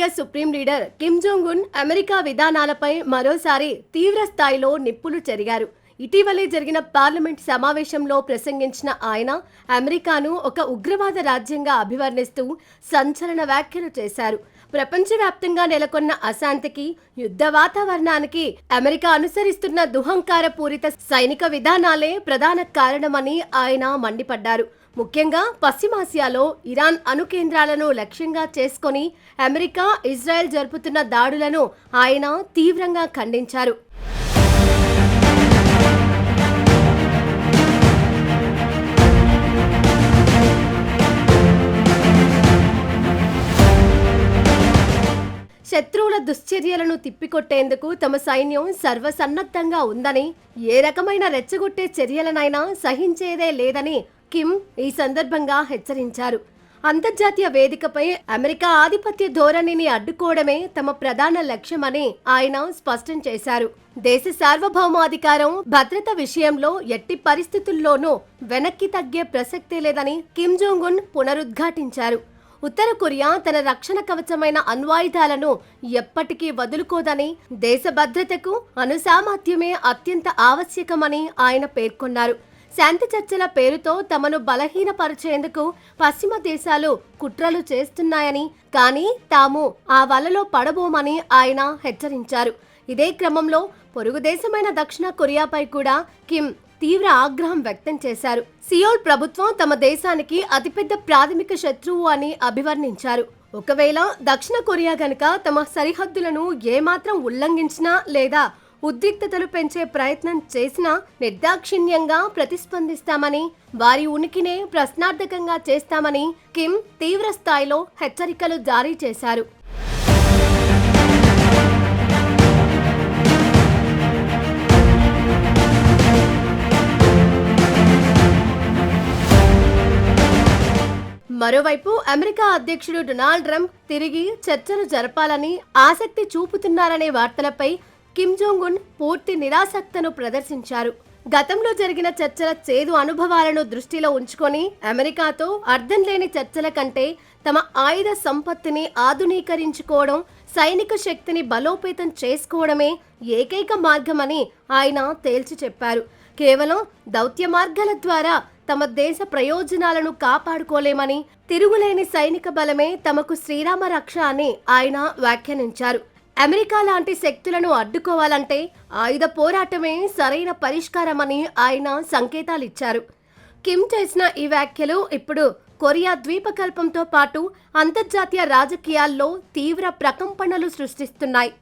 Korea supreme leader Kim Jong Un America విధానాలపై మరోసారి తీవ్ర స్థాయిలో నిప్పులు చెరిగారు. ఇటీవలే జరిగిన పార్లమెంట్ సమావేశంలో ప్రసంగించిన ఆయన అమెరికాను ఒక ఉగ్రవాద రాజ్యంగా అభివర్ణిస్తూ సంచలన వ్యాఖ్యలు చేశారు. ప్రపంచవ్యాప్తంగా నెలకొన్న అశాంతికి, యుద్ధ వాతావరణానికి అమెరికా అనుసరిస్తున్న దుహంకారపూరిత సైనిక విధానాలే ప్రధాన కారణమని ఆయన మండిపడ్డారు. ముఖ్యంగా పశ్చిమాసియాలో ఇరాన్ అణు కేంద్రాలను లక్ష్యంగా చేసుకొని అమెరికా, ఇజ్రాయెల్ జరుపుతున్న దాడులను ఆయన తీవ్రంగా ఖండించారు. శత్రువుల దుశ్చర్యలను తిప్పికొట్టేందుకు తమ సైన్యం సర్వసన్నద్ధంగా ఉందని, ఏ రకమైన రెచ్చగొట్టే చర్యలనైనా సహించేదే లేదని కిమ్ ఈ సందర్భంగా హెచ్చరించారు. అంతర్జాతీయ వేదికపై అమెరికా ఆధిపత్య ధోరణిని అడ్డుకోవడమే తమ ప్రధాన లక్ష్యమని ఆయన స్పష్టం చేశారు. దేశ సార్వభౌమాధికారం, భద్రత విషయంలో ఎట్టి పరిస్థితుల్లోనూ వెనక్కి తగ్గే ప్రసక్తే లేదని కిమ్ జోంగ్ ఉన్ పునరుద్ఘాటించారు. ఉత్తర కొరియా తన రక్షణ కవచమైన అణ్వాయుధాలను ఎప్పటికీ వదులుకోదని, దేశ భద్రతకు అణుసామర్థ్యమే అత్యంత ఆవశ్యకమని ఆయన పేర్కొన్నారు. శాంతి చర్చల పేరుతో తమను బలహీనపరిచేందుకు పశ్చిమ దేశాలు కుట్రలు చేస్తున్నాయని, కానీ తాము ఆ వలలో పడబోమని ఆయన హెచ్చరించారు. ఇదే క్రమంలో పొరుగు దేశమైన దక్షిణ కొరియాపై కూడా కిమ్ తీవ్ర ఆగ్రహం వ్యక్తం చేశారు. సియోల్ ప్రభుత్వం తమ దేశానికి అతిపెద్ద ప్రాథమిక శత్రువు అని అభివర్ణించారు. ఒకవేళ దక్షిణ కొరియా గనుక తమ సరిహద్దులను ఏమాత్రం ఉల్లంఘించినా లేదా ఉద్రిక్తతలు పెంచే ప్రయత్నం చేసినా నిర్దాక్షిణ్యంగా ప్రతిస్పందిస్తామని, వారి ఉనికినే ప్రశ్నార్థకంగా చేస్తామని కిమ్ తీవ్ర స్థాయిలో హెచ్చరికలు జారీ చేశారు. మరోవైపు అమెరికా అధ్యక్షుడు డొనాల్డ్ ట్రంప్ తిరిగి చర్చలు జరపాలని ఆసక్తి చూపుతున్నారనే వార్తలపై కిమ్ జోంగ్ ఉన్ పూర్తి నిరాసక్తను ప్రదర్శించారు. గతంలో జరిగిన చర్చల చేదు అనుభవాలను దృష్టిలో ఉంచుకొని అమెరికాతో అర్థం లేని చర్చల కంటే తమ ఆయుధ సంపత్తిని ఆధునీకరించుకోవడం, సైనిక శక్తిని బలోపేతం చేసుకోవడమే ఏకైక మార్గమని ఆయన తేల్చి చెప్పారు. కేవలం దౌత్య మార్గాల ద్వారా తమ దేశ ప్రయోజనాలను కాపాడుకోలేమని, తిరుగులేని సైనిక బలమే తమకు శ్రీరామ రక్ష అని ఆయన వ్యాఖ్యానించారు. అమెరికా లాంటి శక్తులను అడ్డుకోవాలంటే ఆయుధ పోరాటమే సరైన పరిష్కారమని ఆయన సంకేతాలిచ్చారు. కిమ్ చేసిన ఈ వ్యాఖ్యలు ఇప్పుడు కొరియా ద్వీపకల్పంతో పాటు అంతర్జాతీయ రాజకీయాల్లో తీవ్ర ప్రకంపనలు సృష్టిస్తున్నాయి.